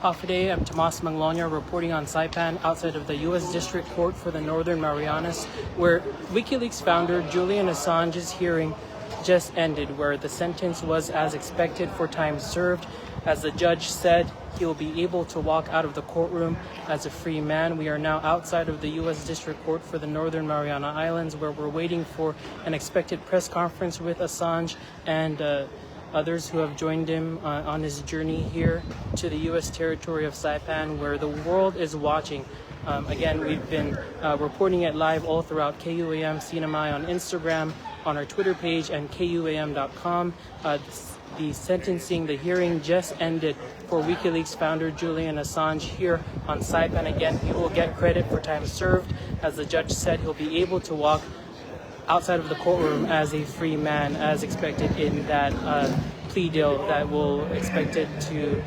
Today, I'm Tomas Manglona reporting on Saipan outside of the U.S. District Court for the Northern Marianas, where WikiLeaks founder Julian Assange's hearing just ended, where the sentence was as expected for time served. As the judge said, he will be able to walk out of the courtroom as a free man. We are now outside of the U.S. District Court for the Northern Mariana Islands, where we're waiting for an expected press conference with Assange and others who have joined him on his journey here to the U.S. territory of Saipan, where the world is watching. Again, we've been reporting it live all throughout KUAM CNMI on Instagram, on our Twitter page, and KUAM.com. The sentencing, the hearing just ended for WikiLeaks founder Julian Assange here on Saipan. Again, he will get credit for time served. As the judge said, he'll be able to walk outside of the courtroom as a free man, as expected in that plea deal that will expected to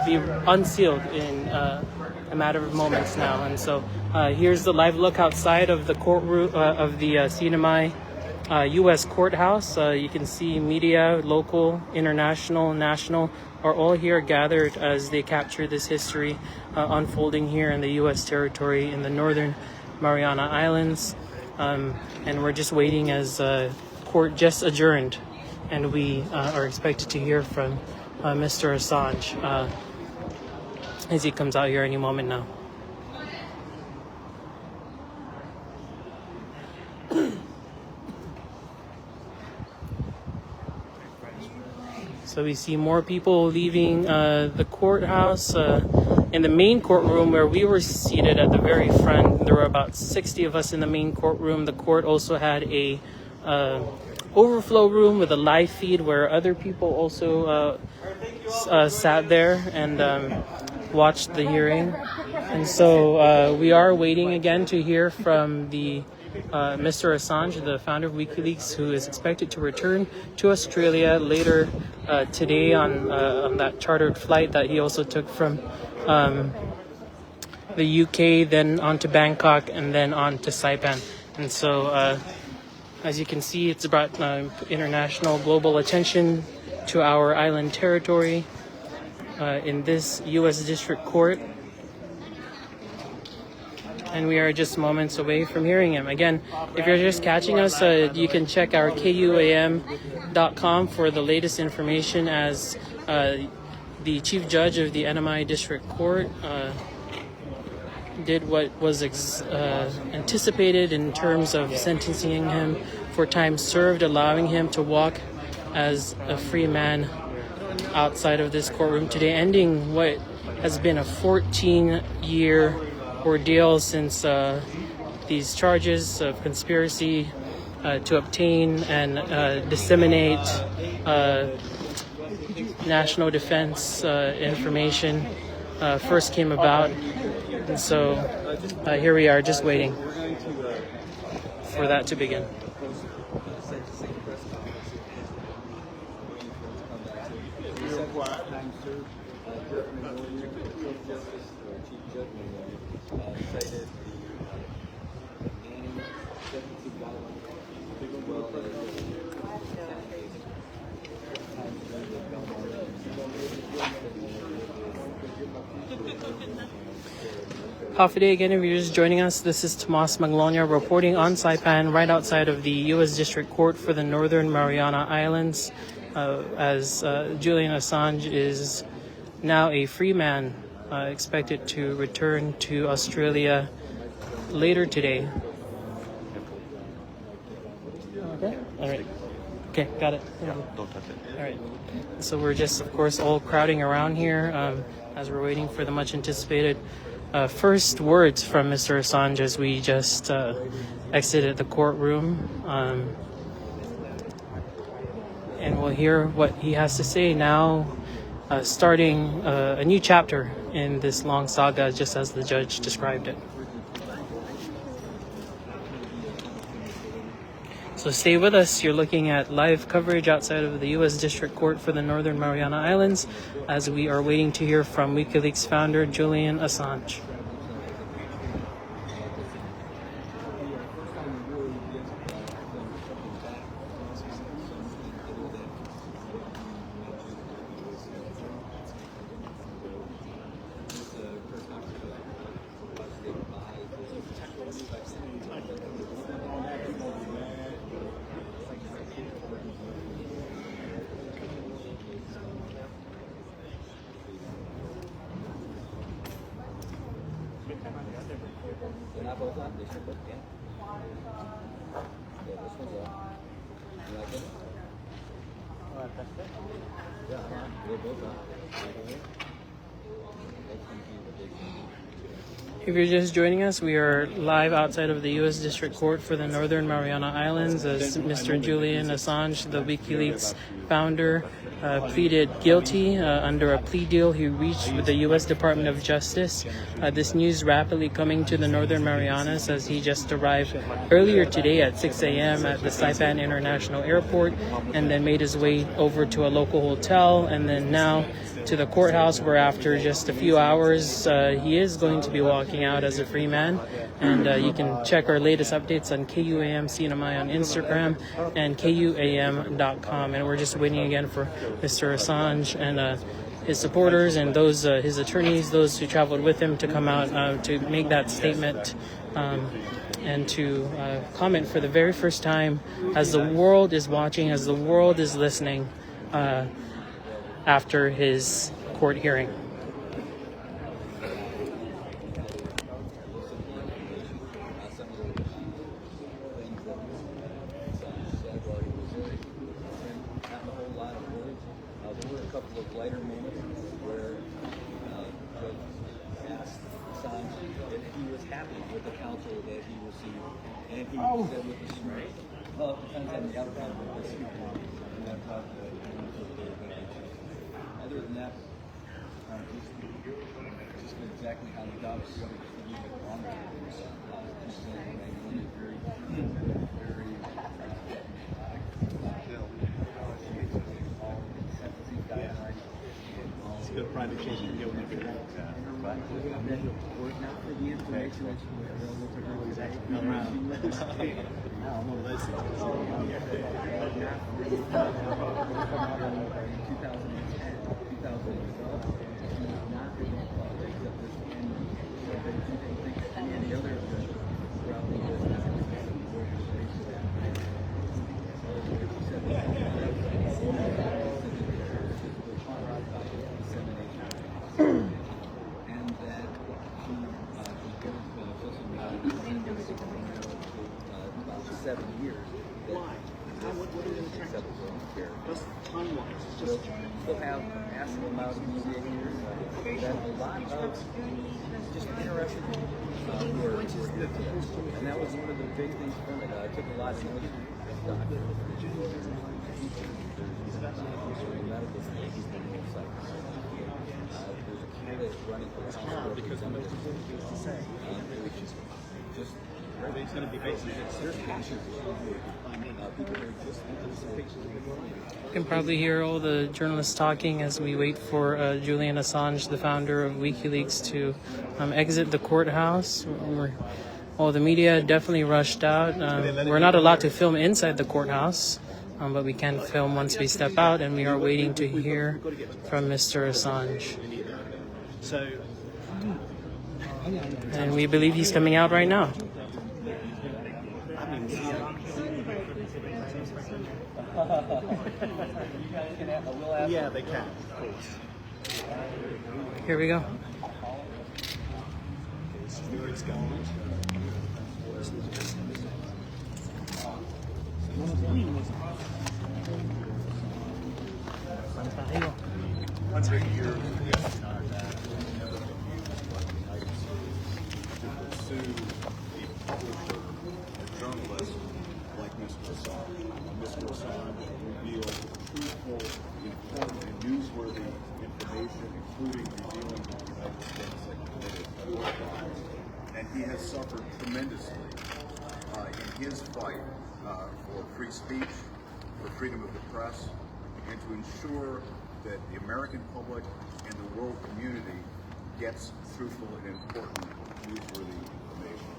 be unsealed in a matter of moments now. And so here's the live look outside of the courtroom of the CNMI U.S. courthouse. You can see media, local, international, national, are all here gathered as they capture this history unfolding here in the U.S. territory in the Northern Mariana Islands. And we're just waiting as court just adjourned, and we are expected to hear from Mr. Assange as he comes out here any moment now. So we see more people leaving the courthouse. In the main courtroom where we were seated at the very front, there were about 60 of us in the main courtroom. The court also had a overflow room with a live feed where other people also sat there and watched the hearing. And so we are waiting again to hear from the Mr. Assange, the founder of WikiLeaks, who is expected to return to Australia later today on that chartered flight that he also took from the UK, then on to Bangkok, and then on to Saipan. And so, as you can see, it's brought international, global attention to our island territory in this U.S. District Court. And we are just moments away from hearing him. Again, if you're just catching us, you can check our KUAM.com for the latest information as the Chief Judge of the CNMI District Court did what was anticipated in terms of sentencing him for time served, allowing him to walk as a free man outside of this courtroom today, ending what has been a 14-year ordeal since these charges of conspiracy to obtain and disseminate national defense information first came about. And so here we are just waiting for that to begin. Today again, if you're just joining us, this is Tomas Manglona reporting on Saipan, right outside of the U.S. District Court for the Northern Mariana Islands, as Julian Assange is now a free man, expected to return to Australia later today. Okay? All right. Okay, got it. Yeah, don't touch it. All right. So we're just, of course, all crowding around here as we're waiting for the much anticipated first words from Mr. Assange as we just exited the courtroom. And we'll hear what he has to say now, starting a new chapter in this long saga, just as the judge described it. So stay with us. You're looking at live coverage outside of the U.S. District Court for the Northern Mariana Islands as we are waiting to hear from WikiLeaks founder Julian Assange. have both on? They should look, yeah. Yeah, this one's on. You like it? Yeah, they're both on. If you're just joining us, we are live outside of the U.S. District Court for the Northern Mariana Islands as Mr. Julian Assange, the WikiLeaks founder, pleaded guilty under a plea deal he reached with the U.S. Department of Justice. This news rapidly coming to the Northern Marianas as he just arrived earlier today at 6 a.m. at the Saipan International Airport and then made his way over to a local hotel and then now to the courthouse, where after just a few hours he is going to be walking out as a free man. And you can check our latest updates on KUAM CNMI on Instagram and KUAM.com. And we're just waiting again for Mr. Assange and his supporters and those his attorneys, those who traveled with him, to come out to make that statement and to comment for the very first time as the world is watching, as the world is listening after his court hearing. There were a couple of lighter moments where Judge asked Assange if he was happy with the counsel that he received, and he said with a smile, well, it depends on the outcome of this hearing. And that's how other than that, just exactly how the job is going to be longer. It's good private case to go with it. Not for the information that's available to her today. Now, one of those things. In 2010, 2012, she was not able to follow except this and any other throughout the business where she faced that. She said and that she was going to beneficial about 7 years. Why? What are they trying to do? Just time-wise. We'll have a massive amount of media here. That a lot of just interested who are here today. And that was one of the big things from it. I took a lot of notes from the doctor. There's medical things. There's a candidate running for council because I'm going to just Everything's going to be based on there's passion. People are just You can probably hear all the journalists talking as we wait for Julian Assange, the founder of WikiLeaks, to exit the courthouse. All the media definitely rushed out. We're not allowed to film inside the courthouse, but we can film once we step out, and we are waiting to hear from Mr. Assange. So, And we believe he's coming out right now. yeah, they can, of course. Here we go. This is where it's going. Once a year, we to pursue a publisher, a journalist like Mr. Assange. Mr. Assange revealed truthful, important, and newsworthy information, including revealing the United States that committed war crimes. And he has suffered tremendously in his fight for free speech, for freedom of the press, and to ensure that the American public and the world community gets truthful and important newsworthy information.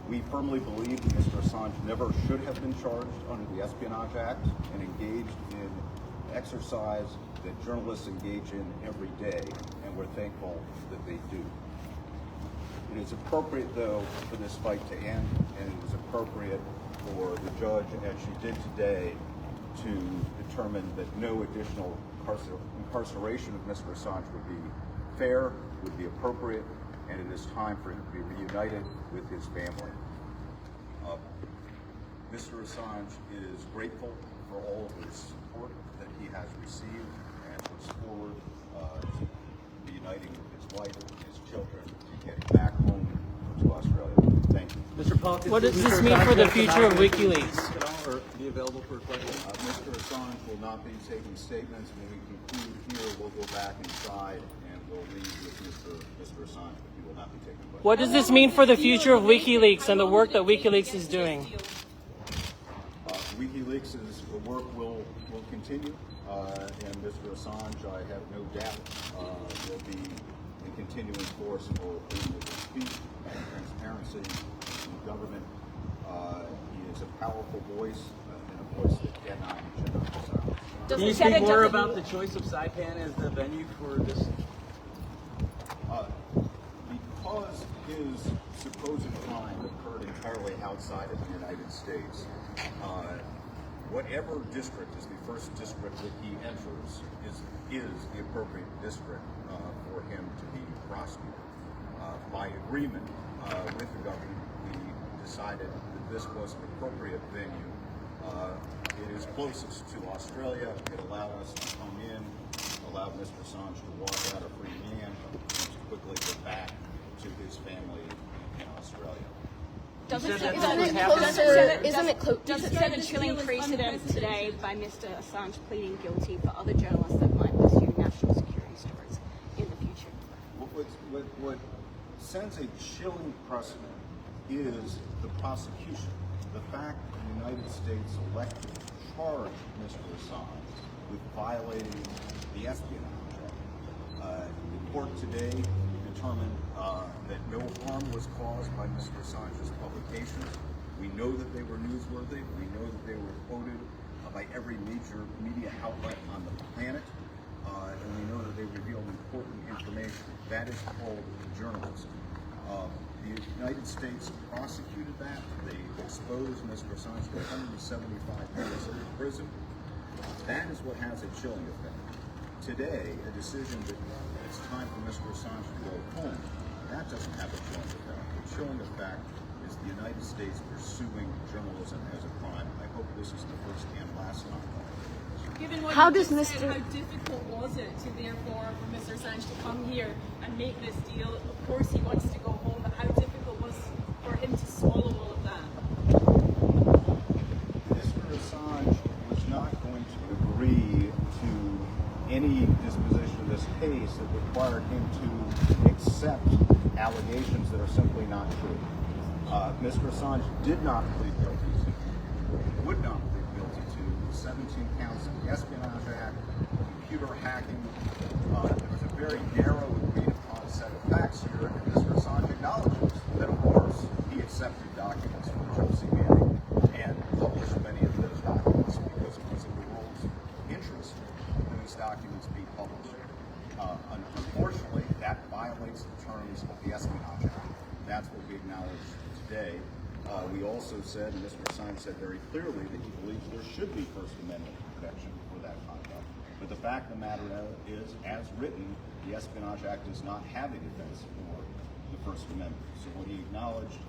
We firmly believe that Mr. Assange never should have been charged under the Espionage Act and engaged in exercise that journalists engage in every day, and we're thankful that they do. It is appropriate, though, for this fight to end, and it is appropriate for the judge, as she did today, to determine that no additional incarceration of Mr. Assange would be fair, would be appropriate, and it is time for him to be reunited with his family. Mr. Assange is grateful for all of the support that he has received and looks forward to reuniting with his wife, his children, and getting back home to Australia. Thank you. Mr. Paul, what does this mean for the future of WikiLeaks? Or be available for a question? Mr. Assange will not be taking statements. When we conclude here, we'll go back inside and we'll leave with Mr. Assange, but he will not be taking questions. What does this mean for the future of WikiLeaks and the work that WikiLeaks is doing? WikiLeaks' work will continue, and Mr. Assange, I have no doubt, will be a continuing force for freedom of speech and transparency in government. He is a powerful voice, and a voice that cannot be silenced. Can you speak more about the choice of Saipan as the venue for this? Because his supposed crime occurred entirely outside of the United States, whatever district is the first district that he enters is the appropriate district for him to be prosecuted. By agreement with the government, we decided that this was an appropriate venue. It is closest to Australia. It allowed us to come in, allowed Mr. Assange to walk out a free man, and to quickly get back to his family in Australia. Does it set a chilling precedent today by Mr. Assange pleading guilty for other journalists that might pursue national security stories in the future? What sends a chilling precedent is the prosecution. The fact that the United States elected to charge Mr. Assange with violating the Espionage Act. The court today determined that no harm was caused by Mr. Assange's publications. We know that they were newsworthy. We know that they were quoted by every major media outlet on the planet. And we know that they revealed important information. That is called journalism. The United States prosecuted that. They exposed Mr. Assange to 175 years in prison. That is what has a chilling effect. Today, a decision that it's time for Mr. Assange to go home, that doesn't have a chilling effect. The chilling effect is the United States pursuing journalism as a crime. I hope this is the first and last time. Given what How you does just Mr. said, how difficult was it to therefore for Mr. Assange to come here and make this deal? Of course he wants to go home, but how difficult was for him to swallow all of that? Mr. Assange was not going to agree to any disposition of this case that required him to accept allegations that are simply not true. Mr. Assange did not plead guilty to, would not plead guilty to 17 counts of the Espionage Act, computer hacking. There was a very narrow agreed upon set of facts here, and Mr. Assange acknowledges that, of course, he accepted documents from Chelsea Manning and published many of those documents because it was in the world's interest that these documents be published. Unfortunately, that violates the terms of the Espionage Act. That's what we acknowledge today. We also said, and Mr. Assange said very clearly, that he believes there should be First Amendment protection for that conduct. But the fact of the matter is, as written, the Espionage Act does not have a defense for the First Amendment. So what he acknowledged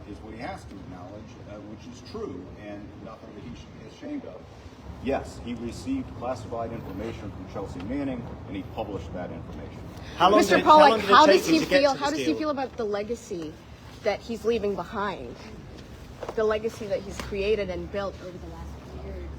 is what he has to acknowledge, which is true, and nothing that he should be ashamed of. Yes, he received classified information from Chelsea Manning, and he published that information. Mr. Pollack, how does he feel about the legacy that he's leaving behind? The legacy that he's created and built over the last few years?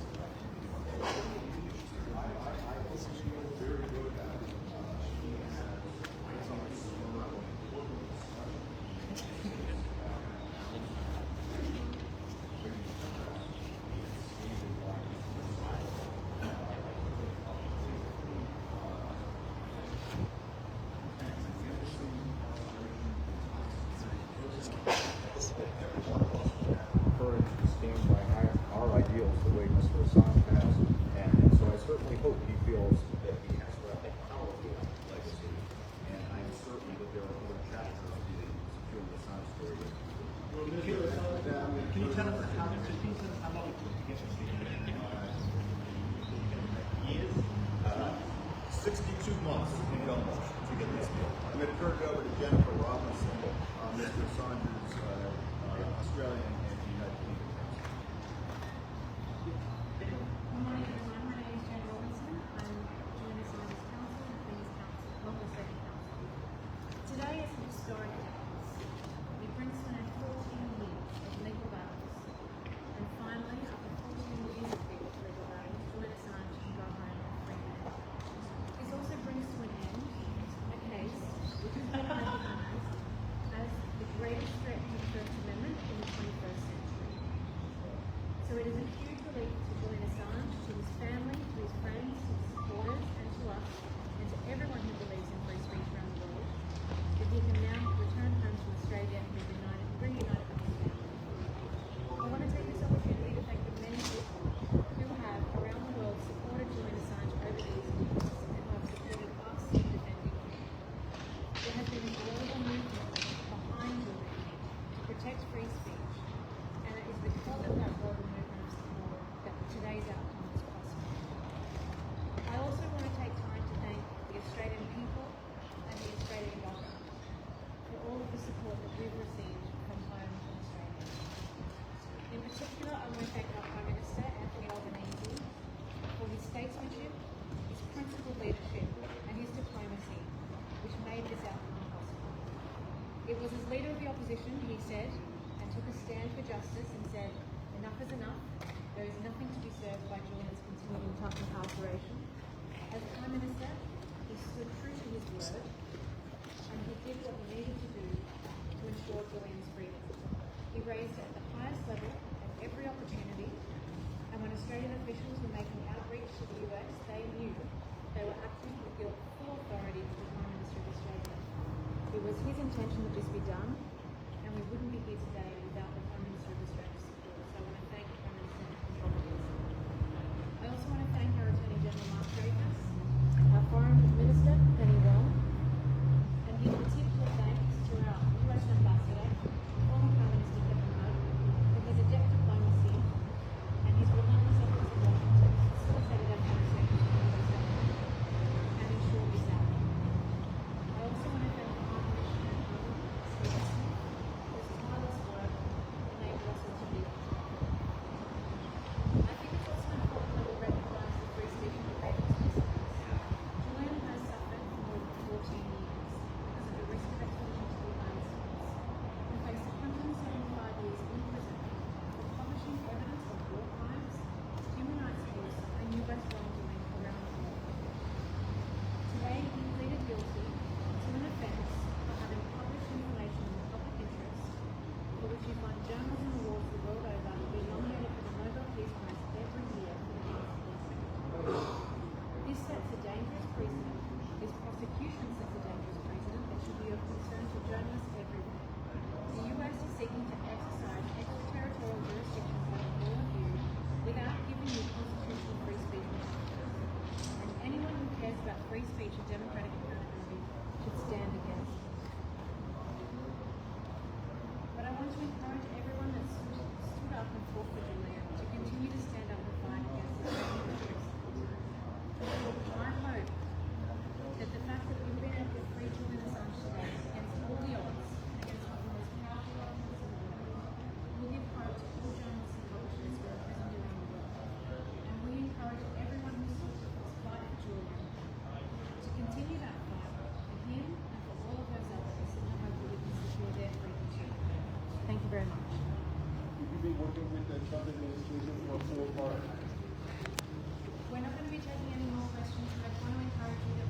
Courage to stand by our ideals the way Mr. Assange has, and so I certainly hope he feels that he has left a powerful legacy, and I am certain that there are other chapters of the Julian Assange story. Can you tell us how long it took to get your statement? He is 62 months in Belmont. to get this deal. I'm going to turn it over to Jennifer Robinson, Mr. Assange's Australian and United Kingdom counsel. Good morning, everyone. My name is Jen Robinson. I'm Julian Assange's counsel and Queen's counsel, local second counsel. Today is an historic day. It brings to an end 14 years of legal battles. And finally, after 14 years of legal battles, Julian Assange can go home free. This also brings to an end a case which has been recognized as the greatest threat to the First Amendment in the 21st century. So it is a huge relief to Julian Assange, to his family, to his friends, to his supporters, and to us, and to everyone who believes in free speech around the world, that he can now return home to Australia and be reunited with his family. I want to take this opportunity to thank the many people who have, around the world, supported Julian Assange over these years and who have supported us in defending him. There has been a global movement behind Julian to protect free speech, and it is because of that global movement of support that today's outcome is possible. I also want to take time to thank the Australian people and the Australian government for all of the support that we've received from home in Australia. In particular, I want to thank our Prime Minister, Anthony Albanese, for his statesmanship, his principled leadership, and his diplomacy, which made this outcome possible. It was as leader of the opposition, he said, and took a stand for justice and said, enough is enough. There is nothing to be served by Julian's continuing tough incarceration. As Prime Minister, he stood true to his word, and he did what he needed to do to ensure Julian's freedom. He raised at the highest level at every opportunity, and when Australian officials were making outreach to the US, they knew they were acting with the full authority of the Prime Minister of Australia. It was his intention that this be done, and we wouldn't be here today without the Prime Minister of Australia's support. So I want to thank the Prime Minister for this. I also want to thank our Attorney General Mark Dreyfus, our Foreign Minister Penny Wong, and give particular thanks to our US Ambassador, former Prime Minister Kevin Rudd, for his adept diplomacy and his relentless efforts in Washington to facilitate our conversations with the US government and ensure this outcome. I also want to thank the High Commissioner, Stephen Smith, whose tireless work enabled us all to be here today. I think it's also important that we recognise the free speech and debate in this case. Julian has suffered for more than 14 years because of the risk of extradition to the United States and faced 175 years in prison for publishing evidence of war crimes, human rights abuse, and US wrongdoing around the world. Today, he pleaded guilty to an offence for having published information in the public interest, for which you find journalism awards the world over to be nominated for the Nobel Peace Prize every year for the case of peace. This sets a dangerous precedent. This prosecution sets a dangerous precedent that should be of concern to journalists everywhere. The US is seeking to exercise extraterritorial jurisdiction over all of you without giving you constitutional free speech protections. And anyone who cares about free speech and democratic accountability should stand against it. But I want to encourage everyone that stood up and fought for Julian to continue to stand up and fight against this dangerous precedent. I hope that the fact that we've been able to free Julian Assange today against all the odds, against one of the most powerful governments in the world, will give hope to all journalists and publishers who are present around the world. And we encourage everyone who stood for this fight for Julian to continue that fight for him and for all of those others, and I hope that we can secure their freedom too. Thank you very much. Will you be working with the Trump administration for a full pardon? We're not going to be taking any more questions, but I want to encourage you that